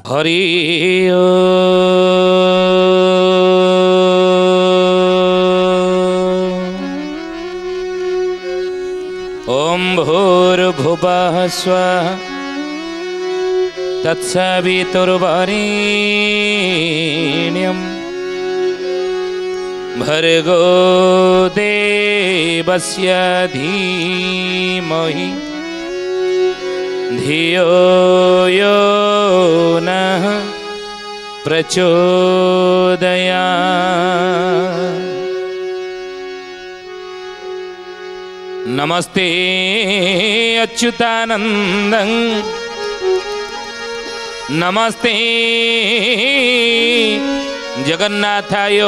हरि ओम भूर्भुवः स्वः तत्सवितुर्वरेण्यं भर्गो देवस्य धीमहि धियो यो नः प्रचोदयात्। नमस्ते अच्युतानंदं नमस्ते जगन्नाथाय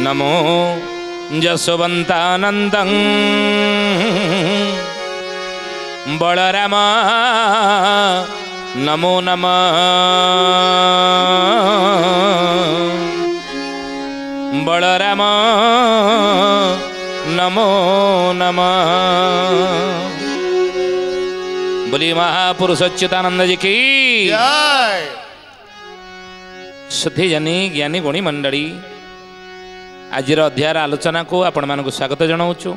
नमो जसवन्तानन्दं बलराम नमो नमः बलराम नमो नमः। बोली महापुरुष अच्युतानंद जी की जय। सुधीजनी ज्ञानी गुणी मंडली आज अध्यायर आलोचना को आपण मानक स्वागत जनाऊँ।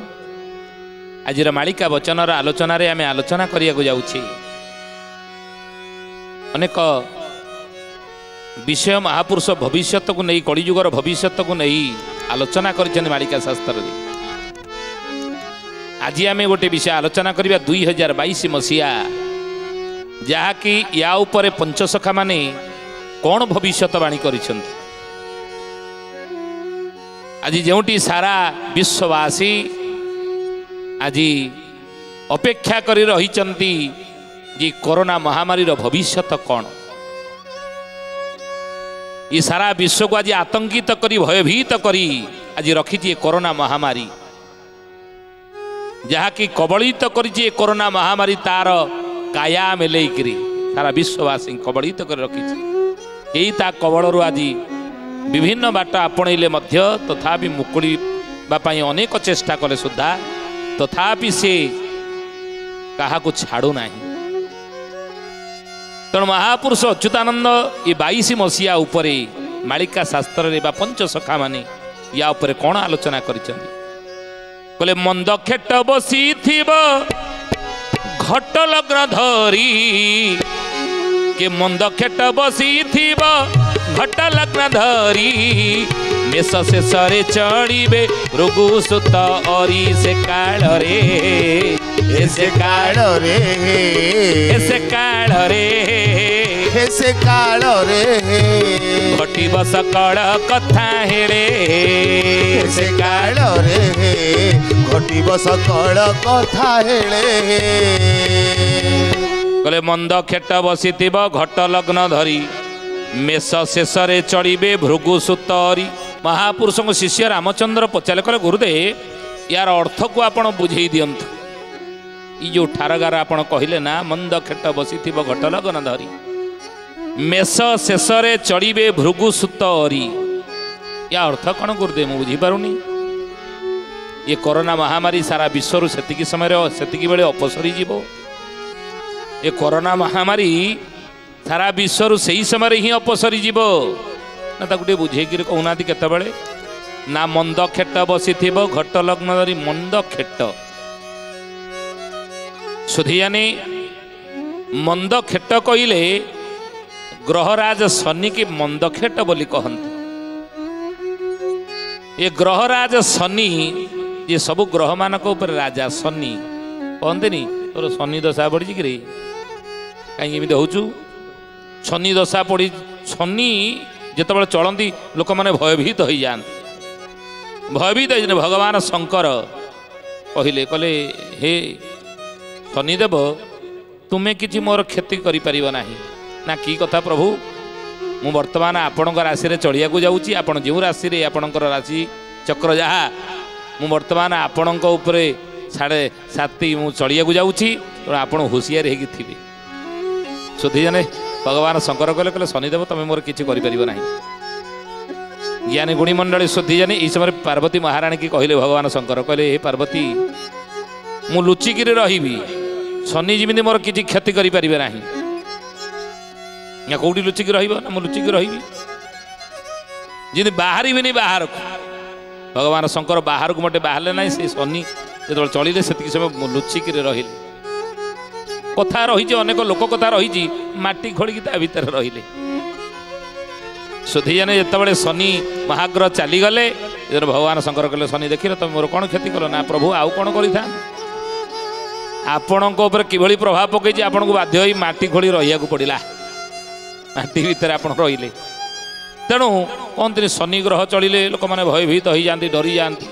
आज मालिका वचनर आलोचना रे आमे आलोचना करिया को जाउछि। अनेक विषय महापुरुष भविष्यत को नहीं कलिजुगर भविष्यत को नहीं आलोचना कर मालिका शास्त्र रे। आज आम गोटे विषय आलोचना करिबा 2022 मसीहा जहाँकि या उपरे पंचसखा माने कौन भविष्यतवाणी करिसंत। आज जोटी सारा विश्ववासी आज अपेक्षा करी रहिचंती जे कोरोना महामारी रो भविष्यत कौन। ये सारा विश्व को आज आतंकित करी भयभीत करी आज रखी कोरोना महामारी जहाँकि कबलित करी कोरोना महामारी तार काया मेलेकरी सारा विश्ववासी कबलित कर रखी यही ता कबलरू आज विभिन्न बाट आपणइले मध्य तथापि मुकुड़ापी अनेक चेष्टा कले सुधा तथापि से कहा छाड़ू ना। तेणु महापुरुष अच्युतानंद ये 22 मसीहा उपरे मालिका शास्त्र रे बा पंचसखा माने या उपरे कौन आलोचना करिसेंती। कहले मंद खेट बसी थिब घट लग्न धरी के मंद खेट बसी थिब घट लग्न धरी मेष शेषरे चढ़ीबे भृगु सुत अरी से काल रे ऐसे काल रे ऐसे काल रे ऐसे काल रे घटिब सकल कथा हेरे ऐसे काल रे घटिब सकल कथा हेले। कहले मंद खेट बसीथिब घट लग्न धरी मेष शेषरे चढ़ीबे भृगु सुत अरी। महापुरुष शिष्य रामचंद्र पचारे कहले गुरुदेव यार अर्थ को आपण बुझे दिंतु। ये जो ठारगार आपण कहले ना मंद खेट बसीथिब घट लग्न धरी मेष शेषरे चढ़ीबे भृगु सुत अरी या अर्थ कौन गुरुदेव मु बुझी पारुनी। ये कोरोना महामारी सारा विश्व सेतिकी समय सेतिकी बेले अपसरी जीवो। ये कोरोना महामारी सारा विश्व से ही समय ही अपसरी जीवो ना ताकू टे बुझेकि कहूना केतबेले ना मंद खेट बसीथिब घट लग्न धरी मंद खेट सुधियानी मंद खेट कहले ग्रहराज शनि की मंद खेट बोली कहते। ये ग्रहराज शनि ये सबु ग्रह मानक ऊपर राजा शनि कहते तोर शनि दशा पड़ी कि कहीं हूँ शनि दशा पड़ी शनि जिते चलती लोक मैंने भयभीत हो जाते भयभीत हो भगवान शंकर कहले कहले हे शनिदेव तुम्हें किसी मोर क्षति कर ना कि कथा प्रभु मु वर्तमान आपण राशि रे चढ़िया को जाऊँगी आपण जो राशि रे आपणकर राशि चक्र जहाँ मु वर्तमान आपण उपरे 7.5 मु चढ़िया को जाऊँगी तेणु आप होशियार होगी थे। सुधीजने भगवान शंकर कहले कहले शनिदेव तुम्हें मोर किसी कर ज्ञानी गुणी मंडली सुधीजने ये समय पार्वती महाराणी की कहले भगवान शंकर कहले हे पार्वती मु लुचिकी रही शनि जमी मोर किसी क्षति करें ना या कौटी लुचिकी ना मुझे लुचिकी रही जी बाहर बाहर को भगवान शंकर बाहर को मटे बाहर ना से शनि जो चलिले से समय लुचिकी रही कथा रही अनेक लोक कथा रही माटी खोलिकी ता भीतर रहिले सुधीजने जिते शनि महाग्रह चलीगले भगवान शंकर कहले शनि देखिल तुम मोर कौन क्षति कल ना प्रभु आउ कौन कर आपण कि प्रभाव पकई आपन को बाध्य होई माटी खोली रहिया पड़ा माटी भितर आप रहिले तेणु कहते शनि ग्रह चलिले लोक मैंने भयभीत हो जाती डरी जाती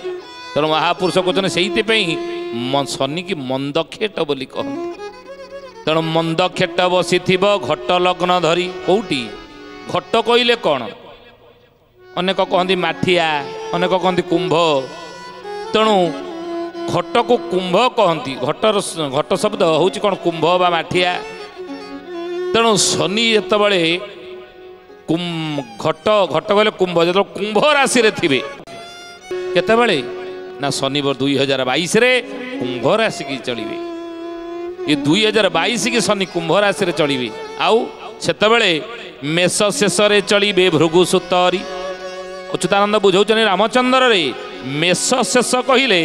तेणु महापुरुष कहते से शनि की मंदखेट बोली कहते तेणु मंदखेट बसी घट लग्न धरी कौटी घट कहले कौन अनेक कहती माठिया अनेक कहती कुंभ तेणु घट को कुंभ कहती घट शब्द हूँ कौन कुंभ बा माठिया तेणु शनि जितेबाला घट घट कहले कुंभ जो कुंभ राशि थे केतबले ना शनि 2022 कुंभ राशि की चलिए ये 2022 की शनि कुंभ राशि चलिए आउ सेतबले मेष शेष चलिए भृगु सुतरी अच्युतानंद बुझाऊँ रामचंद्र रे मेष शेष कहले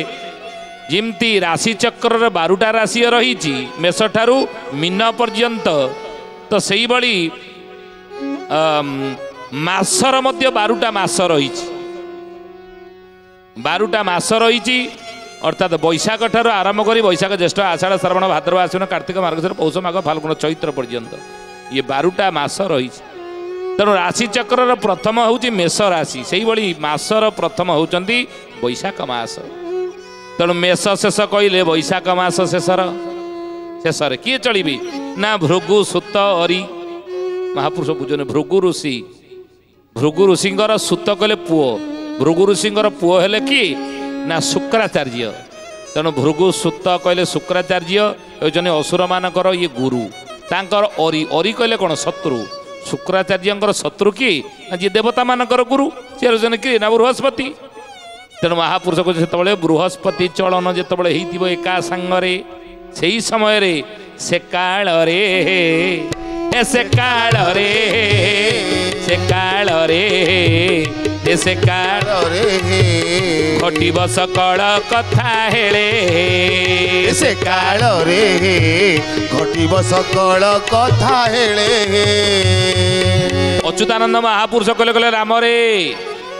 जिमती राशि चक्र 12टा राशि रही मेष ठारू मीन पर्यंत तो से भाई मासर मध्य 12टा मास रही 12टा मास रही अर्थात बैशाख ठार आरंभ कर बैशाख ज्येष्ठ आषाढ़ श्रावण भाद्रव आश्विन कार्तिक मार्गशीर पौष माघ फाल्गुन चैत्र पर्यंत ये 12टा मास रही तेणु राशि चक्र प्रथम हूँ मेष राशि से भाई मासर प्रथम होती बैशाख मास तेणु मेष शेष कहले बैशाख मास शेषर किए चलिए ना भृगु सुत अरी महापुरुष बुझने भृगु ऋषिंर सुत कहले पुओ भृगु ऋषिंर पुओ हेले कि ना शुक्राचार्य तेणु भृगु सुत कहले शुक्राचार्य होने असुर मानकर ये गुरु तांकर अरी अरी कहले कौन शत्रु शुक्राचार्य शत्रु कि जी देवता मानकर गुरु सी होने कि ना बृहस्पति तेणु महापुरुष को जिते बृहस्पति चलन जिते एका सांगरे से ही समय से काल रे से काल रे से काल रे से काल रे घटिब सकल कथा हेले से काल रे घटिब सकल कथा हेले अच्युतानंद महापुरुष कहले राम रे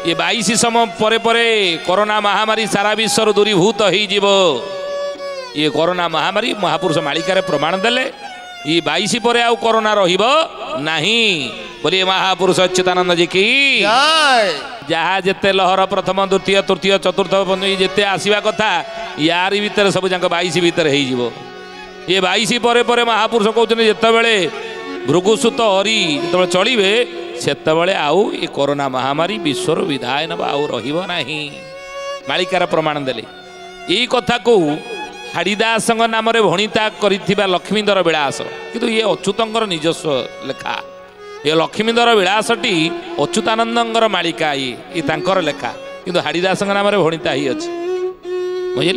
ये 22 समय परे परे कोरोना महामारी सारा विश्व दूरीभूत हो ये कोरोना महामारी महापुरुष मालिकार प्रमाण देले ये 22 पर आउ कोरोना रहिबो नहीं बोलिए महापुरुष अच्युतानंद जी की जहाँ जिते लहर प्रथम द्वितीय तृतीय चतुर्थ जिते आसवा कथा यारी भितर सब जाक 22 भितर हो ये 22 पर महापुरुष कहते जितेबले भृगुसुत अरी जो चलिए सेतबले आउ ये कोरोना महामारी विश्वर विदाय नवा आउ रहिबो नाही मालिकार प्रमाण देले यही कथा को हाड़ीदास नाम भणिता करिथिबा लक्ष्मीधर विलास किंतु ये अच्युतंकर निजस्व लेखा ये लक्ष्मीधर विलासटी अच्युतानंदर मालिका ये तांकर लेखा किंतु हाड़ीदास नाम भणिता ही अच्छे बुझे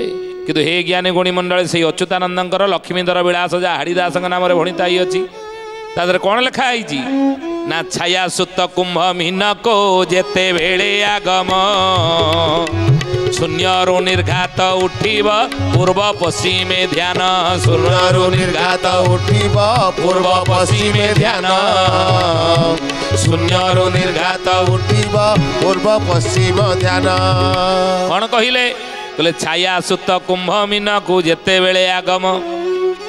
किंतु हे ज्ञानी गुणी मंडल से अच्युतानंदर लक्ष्मीधर विलास जहाँ हाड़ीदास नाम भणिता ही अच्छी तादर कौन लिखा है ना छाया सुत कुंभ मीन को जेते भेले आगम शून्यरु निर्घात उठिब पूर्व पश्चिमे ध्यान शून्यरु निर्घात उठिब पूर्व पश्चिमे ध्यान शून्यरु निर्घात उठिब पूर्व पश्चिम ध्यान कौन कहले छाया सुत कुंभ मीन को जेते बेले आगम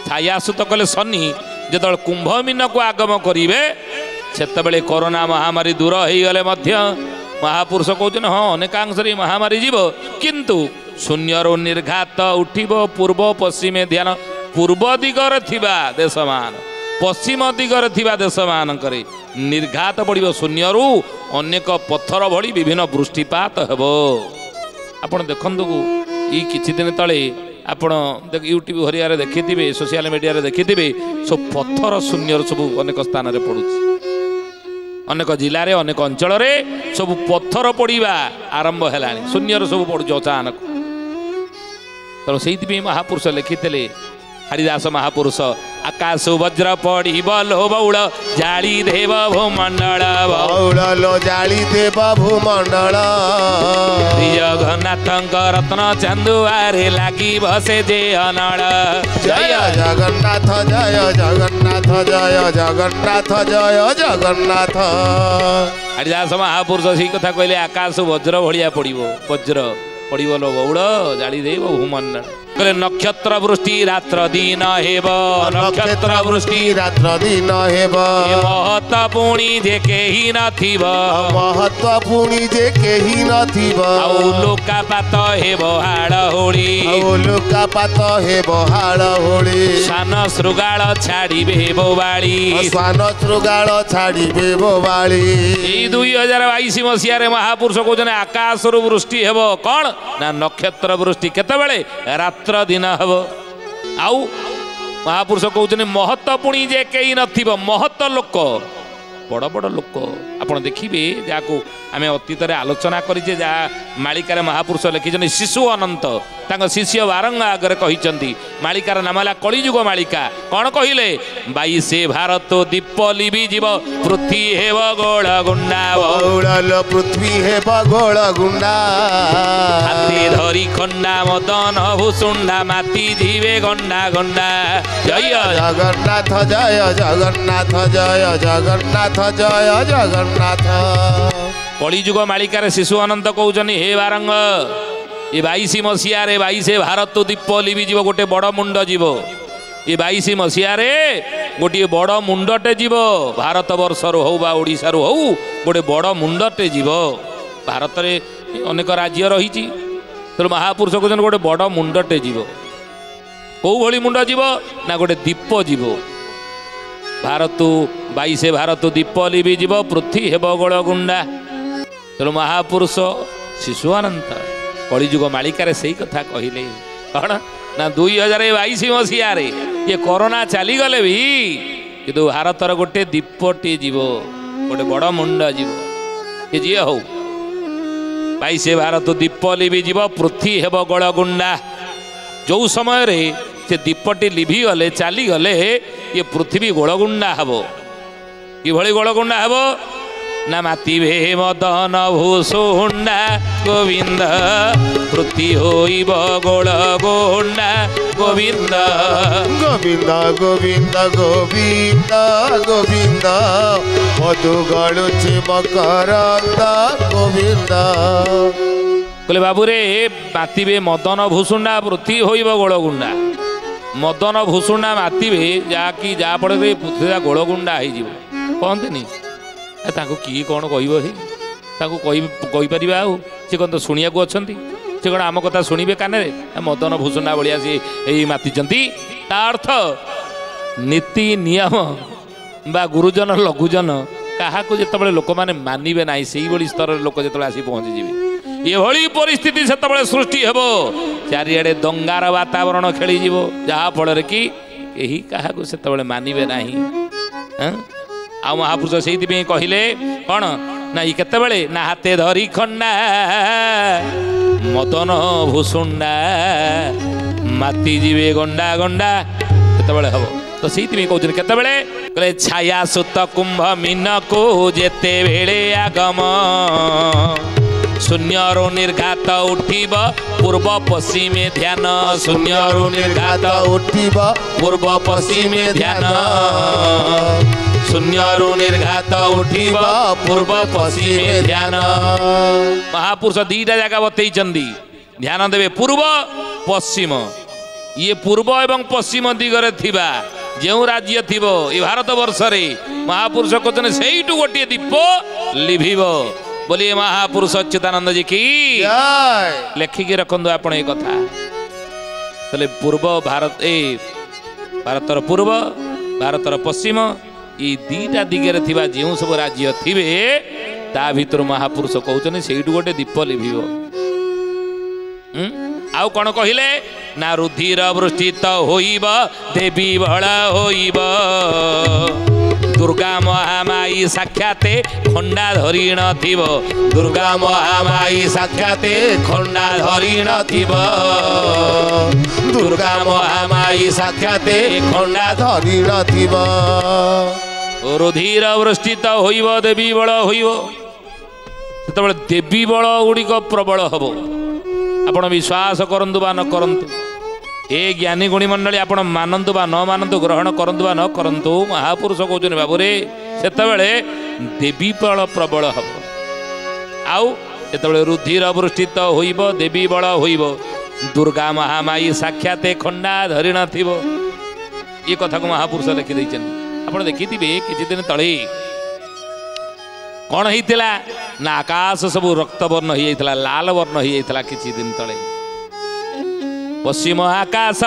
छाया सुत कहले शनि जो कुंभ मीन को आगम करेंगे से कोरोना महामारी दूर हो गले महापुरुष कहते हाँ अनेकांश महामारी जीव किंतु शून्यरु निर्घात उठिब पूर्व पश्चिमे ध्यान पूर्व दिगरे थिबा देश मान पश्चिम दिगरे थिबा देश मानकर निर्घात पड़ो शून्यरु अनेक पत्थर भली विभिन्न वृष्टिपात हेबो आपण देखंतु ई किछि दिन तले आपण यूट्यूब हरिया देखिथे सोशल मीडिया देखिथे सब पत्थर शून्य सब अनेक स्थान में पड़ू अनेक जिले में अनेक अंचल सब पत्थर पड़ा आरंभ है शून्य सब पड़ू अचानक तेणु से महापुरुष लिखिते हरिदास महापुरुष आकाश वज्र पड़ब लो बौल जाली देव भूमंडल बौल लो जाली देव भूमंडल जगन्नाथ रत्न चांदुआरे लगी बसे जे अनल जय जगन्नाथ जय जगन्नाथ जय जगन्नाथ जय जगन्नाथ। हरिदास महापुरुष से कथा कहले आकाश वज्र भलिया पड़ब वज्र पड़ब लो बौल जाली देव भूमंडल कहले नक्षत्र वृष्टि रात्र दिन हेब नक्षत्र वृष्टि रात्र दिन हेब महत्व पुणी जे केही नथिब महत्व पुणी जे केही नथिब आउ लोकापात हेब हाड़ होली आउ लोकापात हेब हाड़ होली सान श्रृगाल छाड़िबे बोबाड़ी सान श्रृगाल छाड़िबे बोबाड़ी। 2022 मसीह महापुरुष कहते आकाश वृष्टि हेब कौन ना नक्षत्र वृष्टि केतबेले रात्र दिन हम आउ महापुरुष कहते महत्व पुणी जे कई नथिब महत्व लोक बड़ बड़ लोक आप देखिए जहाँ आम अतीत आलोचना करें जहाँ मालिकार महापुरुष लिखिं शिशु अनंत तांको शिष्य बारंग आगे कही मालिकार नाम है कलिजुग मालिका कौन कहले बाई से भारत दीप लिभि जीव पृथ्वी हेब गोल गुंडा पृथ्वी हेब गोल गुंडा हाथी धरी खंडा मदन भूसुंडा माती जीवे गंडा गंडा जय जगन्नाथ जय जगन्नाथ जय जगन्नाथ जय जगन्नाथ। कलिजुग मालिकार शिशु अनंत कहते हे बारंग ये 22 मसीह 22 भारत दीप लिभि जीव गोटे बड़ मुंड जीव ये 22 मसीह गोटे बड़ मुंडटे जीव भारत वर्षर हो बा ओडिशा हो गोटे बड़ मुंडटे जीव भारत में अनेक राज्य रही तो महापुरुष कहते गोटे बड़ मुंडटे जीव कौ भली मुंड जीव ना गोटे दीप जीव भारत 22 भारत दीप लिभि जीव पृथ्वी हेब गोल गुंडा तेणु महापुरुष शिशु अनंत कलिजुग मालिकार से कथा कहले कौन ना 2022 मसीह ये कोरोना चलीगले भी किंतु भारतर गोटे दीपटे जीव गोटे बड़ मुंड जीव ये जी हो 22 भारत दीप लिभि जीव पृथ्वी हेब गोल गुंडा जो समय रे से दीपटी लिभि गले चली गले ये पृथ्वी गोलगुंडा हम कि गोलगुंडा हम ना मातिबे मदन भूसुंडा गोविंद पृथ्वी होइब गोलगुंडा गोविंद गोविंद गोविंद गोविंद गोविंद मधु गलुछि मकरंद गोविंद कहले बाबू रे मातिबे मदन भूसुंडा पृथ्वी होइब गोलगुंडा मदन भूसुंडा मातिबे जाकि जा पड़े पृथ्वी गोलगुंडा हो कहते किए कौन कहीपर आउ सी कौन तो शुणा अच्छा सी कौन आम कथा शुणे कान मदन भूसुंडा भाया सी मातिचंती ता अर्थ नीति नियम बा गुरुजन लघुजन क्या जिते लोक मैंने मानवे ना से स्तर लोक जो आसी पहुँची जी ये परिस्थिति से सृष्टि हेब चारिआडे दंगार वातावरण खेली जहाँफल कि कहीं क्या से मानवे ना आ महापुरुष से कहले कौन ना ये केतबेले ना हाथे धरी खंडा मदन भूसुंडा माती जीवे गंडा गंडा केतबेले हम तो से कहते केतबेले कहले छाया सुत कुंभ मीन को जेते बेले आगम शून्यरु निर्घात उठिब पूर्व पश्चिमे ध्यान शून्यरु निर्घात उठिब पूर्व पश्चिमे ध्यान शून्यरु निर्घात उठिब पूर्व पश्चिमे ध्यान महापुरुष दीटा जगह बतई ध्यान देवे पूर्व पश्चिम ये पूर्व एवं पश्चिम दिगरे थिबा जो राज्य थिबो ये भारत वर्ष रे महापुरुष कहते सेइटु गोटे दीप लिभिब बोलिए महापुरुष अच्युतानंद जी की लेखिकी रखु आपण ये कथा पूर्व भारत भारतर पूर्व भारतर पश्चिम ये दीटा दिगरे थिबा जो सब राज्य थिबे ता भितर महापुरुष कहते से गोटे दीप लिभिब आउ कौन कहले ना रुधिर वृष्टि तो होइब देवी भला होइब दुर्गा महामाई साक्षाते खंडा धरी नथिब दुर्गा महामाई साक्षाते खंडा धरी नथिब दुर्गा महामाई साक्षाते खंडा धरी नथिब रुधिर वृष्टित होइब देवी बल होइब सेतबेले देवी बल गुड़िक प्रबल हब आपण विश्वास करंतु बा न करंतु ए ज्ञानी गुणी मंडली आपण मानंतु बा न मानंतु ग्रहण करंतु बा न करंतु महापुरुष कहउछन बाबूरे सेतबेले देवी बल प्रबल हब आउ सेतबेले रुधिर वृष्टित होइब देवी बल होइब दुर्गा महामाई साक्षाते खंडा धरी नथिब ये कथा को महापुरुष लिखि दैछन आपण देखिथिबे किछि दिन तळे कौन होता ना आकाश सब रक्तवर्ण हो जाता लाल वर्ण हो जाता किछि दिन तले पश्चिम आकाश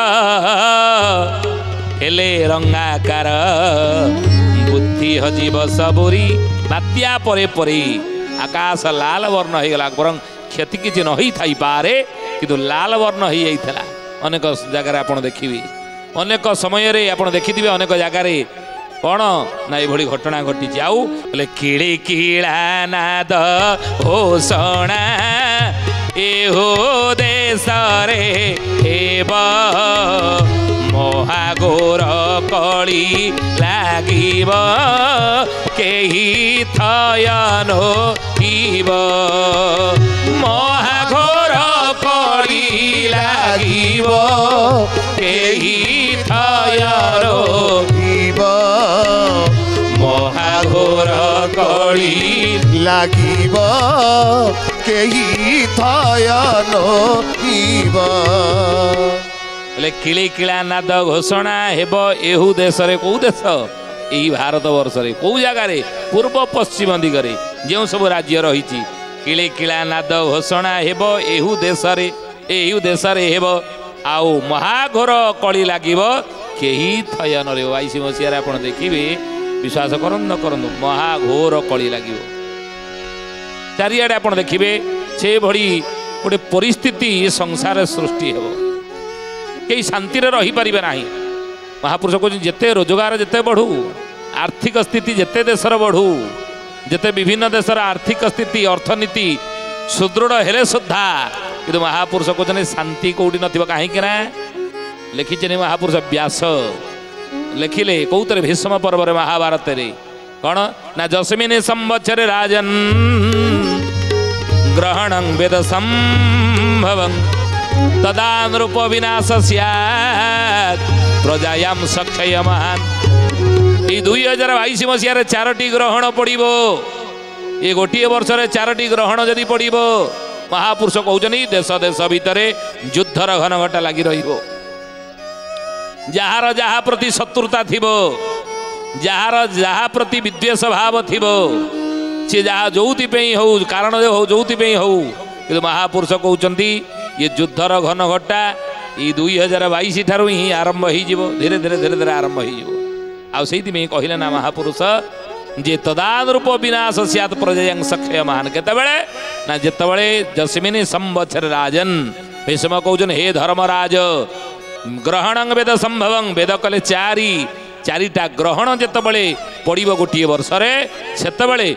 हेले रंगाकार बुद्धि हजीब सबुरी बात्या परे परे आकाश लाल वर्ण हो गला बरं क्षति किछि न होई थाई पारे किंतु लाल वर्ण हो जाता अनेक जगह आप देखिए अनेक समय रे आप देखिथिबे अनेक जगह कौन ना ये घटना घटी आउ किड़ी किड़ा नाद घोषणा एहो देश रे हेब महाघोर कली लागिब केही थयन होइब महाघोर कली लागिब केही थयन होइब महाघोर कली लागिब केही थयन होइब किली किला नाद घोषणा हेब एहू देश रे कौ देश यही भारत वर्ष रे कौ जगार पूर्व पश्चिम दिगरे जो सब राज्य रही किली किला नाद घोषणा हेब एहू देश रे हेब आउ महाघोर कली लागिब केही थयन रे 22 मसीह आप देखिए विश्वास करन न करन महाघोर कली लागिब चारिआडे आप देखिए से भड़ी गोटे परिस्थिति संसार सृष्टि हेब कई शांति रही पारे ना महापुरुष कहते जिते रोजगार जिते बढ़ू आर्थिक स्थिति जिते देशर बढ़ू जिते विभिन्न देशर आर्थिक स्थिति अर्थनीति सुदृढ़ हेले सुधा कि महापुरुष कहते शांति कौटी न कहीं लिखिचे महापुरुष व्यास लिखिले कौतरे भीष्म पर्व महाभारत रे कौन ना जस्मिन संवत्सरे राजन ग्रहणं वेद संभवं तदा नृप विनाश स्यात् प्रजायाम सक्षयमान ये 2022 मसीह 4टी ग्रहण पड़िबो ये गोटे वर्ष 4टी ग्रहण जदि पड़िबो महापुरुष कहउछनी देश देश भितरे युद्धर घनघटा लगी रहिबो जहार जहा प्रति शत्रुता थिबो जहार जहा प्रति विद्वेष भाव थिबो से जहा जोउति पेई हो कारण हो जोउति पेई हो कि महापुरुष कहउछंती ये युद्धर घनघटा ये 2022 ठारू ही आरंभ हो धीरे धीरे धीरे धीरे आरंभ हो कहले ना महापुरुष जे तदानुरूप विनाश सैत् प्रजयं सक्षय महान केतबेले ना जेतबेले जस्मिन संवत्सर राजन भीष्म कहउछन हे धर्मराज ग्रहणं वेद संभवं वेद कले चारिटा ग्रहण जेतबेले पड़िबो गोटे वर्ष रे सेतबेले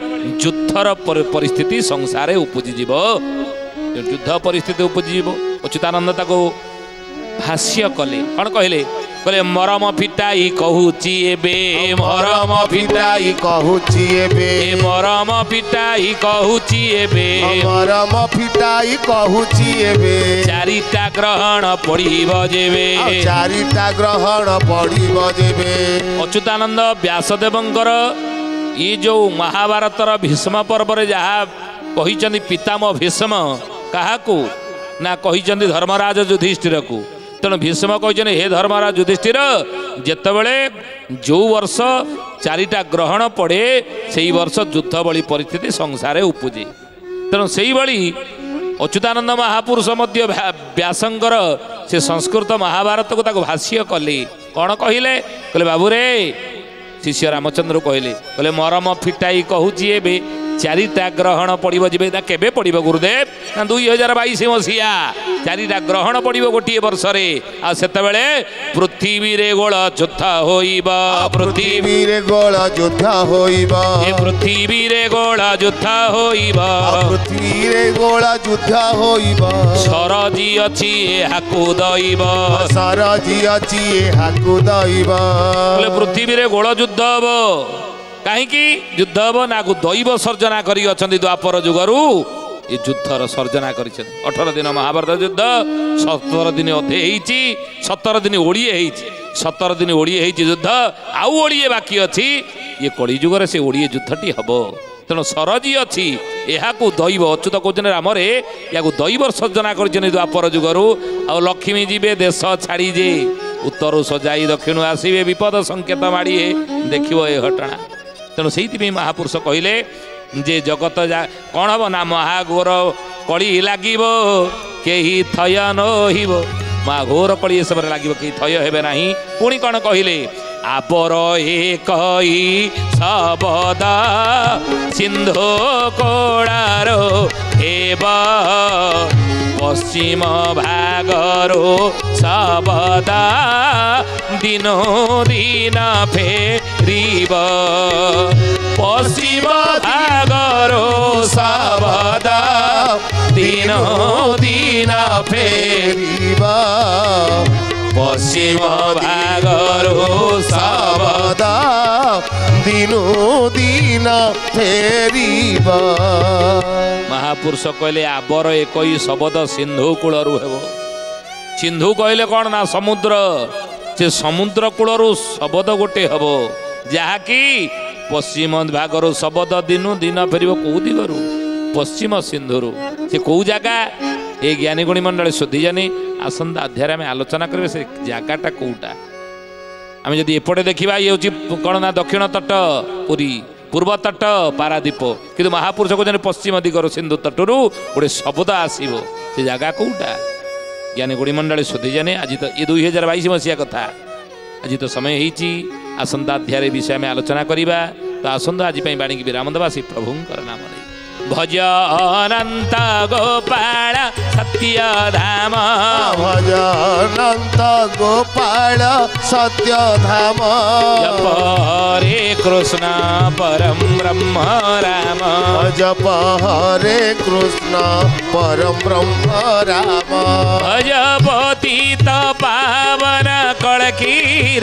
युद्धर परिस्थिति संसारे उपजिजिब युद्ध परिस्थिति उपजीव अच्युतानंद ताको भाष्य कले कौन कहले कहले मरम फिटाई कहूची एबे मरम फिटाई कहूची एबे मरम फिटाई कहूची एबे मरम फिटाई कहूची एबे चारिटा ग्रहण पड़िब जेबे चारिटा ग्रहण पड़िब जेबे अच्युतानंद व्यासदेवंकर ये जो महाभारतर भीष्म पर्व रे जहा कहिचंदी पितामह भीष्म काहाकू ना कहिचंदी धर्मराज युधिष्ठिर को तेणु भीष्म कहते हे धर्मराज युधिष्ठिर जेतबेले जो वर्ष 4टा ग्रहण पड़े से वर्ष युद्ध भली परिस्थिति संसारे उपजे तेणु से अच्युतानंद महापुरुष मध्य व्यासंकर से संस्कृत महाभारत को ताको भाष्य कले कौन कहले कहले बाबू रे शिष्य रामचंद्र कहले कहले मरम फिटाई कहूची एबे चारिटा ग्रहण पड़ो जी केबे पड़ो गुरुदेव ना 2022 मसीहा चारिटा ग्रहण पड़ो गोटे वर्ष से पृथ्वी रे गोल युद्ध होइबा पृथ्वी रे गोल युद्ध होइबा पृथ्वी रे गोल युद्ध होइबा पृथ्वी रे गोल युद्ध होइबा सरजी अछि हाकु दैबा सरजी अछि हाकु दैबा बोले पृथ्वी रे गोल युद्ध हबो कहीं युद्ध हम ना दैव सर्जना कर द्वापर जुगरू ये युद्धर सर्जना कर 18 दिन महाभारत युद्ध 17 दिन अधे 17 दिन ओडिए 17 दिन ओडिए युद्ध आउ ओडिए बाकी अच्छी ये कली जुगर से ओडिए युद्धटी हम तेणु सरजी अच्छी यहाँ दैव अच्युत कहते राम या दैव सर्जना कर द्वापर जुगरू आ लक्ष्मी जीवे देश छाड़ी जे उत्तरु सजाई दक्षिण आसवे विपद संकेत माड़े देखिए ये घटना तेणु से महापुरुष कहले जे जगत कौन हम ना महाघोर कली लगे कहीं थय नहिब महाघोर कली सब लगे कहीं थय हे ना पुणी कौन कहले आपर एक सबदा सिंधु कोड़ार हेबा पश्चिम भागरो सबदा दिनो दिन फेरिब पश्चिम भागरो सबदा दिनो दिन फेरिबा पश्चिम भागरो सबदा दिनो दिन फेरिबा महापुरुष कहले आबर एक शब्द सिंधु कूलरू हेब सिंधु कहले कौन ना समुद्र से समुद्र कूलरू शब्द गोटे हम जहाँकि पश्चिम भागर शब्द दिनु दिन फेर कौ दिगरू पश्चिम सिंधुरू से कौ जगह ये ज्ञानी गुणी मंडल शोधी जानी आसंता अध्याय आम आलोचना करेंगे से जगटा कौटा आम जब एपटे देखा ये हूँ कौन ना दक्षिण तट पुरी पूर्व तट पारादीप किंतु महापुरुष कहते पश्चिम दिगर सिंधु तटरू गोटे शब्द आसो से जगह कौटा ज्ञानी गुणी मंडल शोधी जाने आज तो ये 2022 मसीहा कथा आज तो समय होती आसंता अध्याय विषय में आलोचना करवा तो आसंत आज बाणी की विराम देवा से प्रभुंकर नाम नहीं भज अनंत गोपाल सत्य धाम भज अनंत गोपाल सत्य धाम जप हरे कृष्ण परम ब्रह्म राम जप हरे कृष्ण परम ब्रह्म राम भज पतित पावन कड़की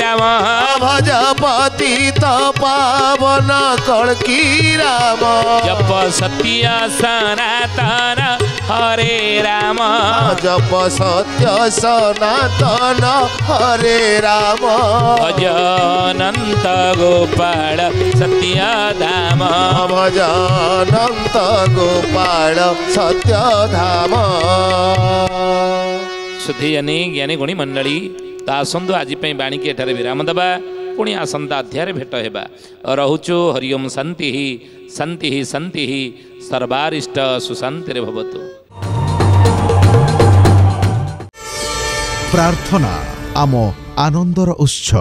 राम भज पतित पावन कड़की राम जप सत्य सनातन हरे राम जप सत्य सनातन हरे राम भज अनंत गोपाल सत्य धाम भज अनंत गोपाल सत्य धाम सुधी ज्ञानी गुणी मंडली तो आसतु आज बाणी की एठारे विराम देवा पुणी आसंता अध्याय भेट होगा रोचु हरिओम शांति शांति शांति सर्वारिष्ट सुशांति भवतु। प्रार्थना आम आनंदर उत्स।